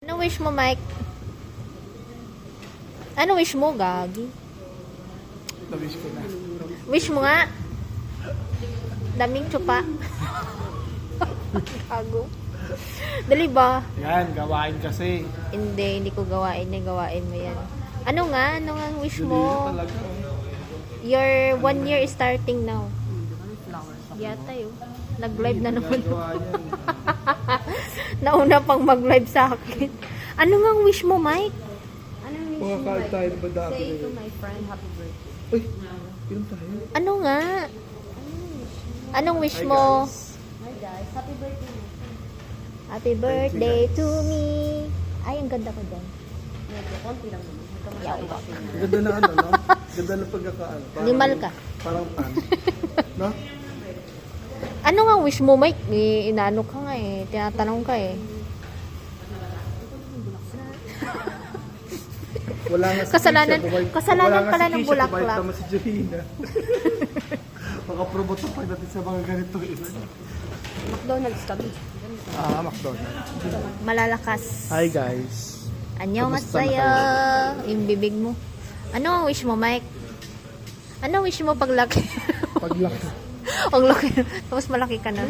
Ano wish mo, Mike? Ano wish mo, Gagi? Na-wish ko na. Wish mo nga. Daming tsupa. Kago. Dali ba? Yan, gawain kasi. Hindi ko gawain yan. Gawain mo yan. Ano nga ang wish Dali mo? talaga. Your 1 year is starting now. Yata yun. Nag-live na naman. Gawa yan. Nauna pang mag-live sa akin. Ano nga ang wish mo, Mike? Anong wish Mga mo, card Mike? tayo ba dati? Say to my friend, happy birthday. Uy, inom tayo. Ano nga? Anong wish mo? Hi guys, happy birthday mo. Happy birthday to me. Ay, ang ganda ko dyan. Medyo konti lang naman. Huwag ka masyadong happy. Ganda na ano, no? Ganda na pagkakaan. Limal ka. Parang pan. No? Ano nga ang wish mo, Mike? Inaano ka nga eh. Tinatanong ka eh. Wala nga si Kasalanan- Keisha, buhay- kasalanan wala nga pala si ng Keisha, bulaklak. buhay tama si Jolina. Makapromote na pagdating sa mga ganito. McDonald's kami. McDonald's. Malalakas. Hi guys. Anyo Kamusta na masaya. Yung bibig mo. Ano ang wish mo, Mike? Ano ang wish mo paglaki? Paglaki. Ang laki. Tapos malaki ka na.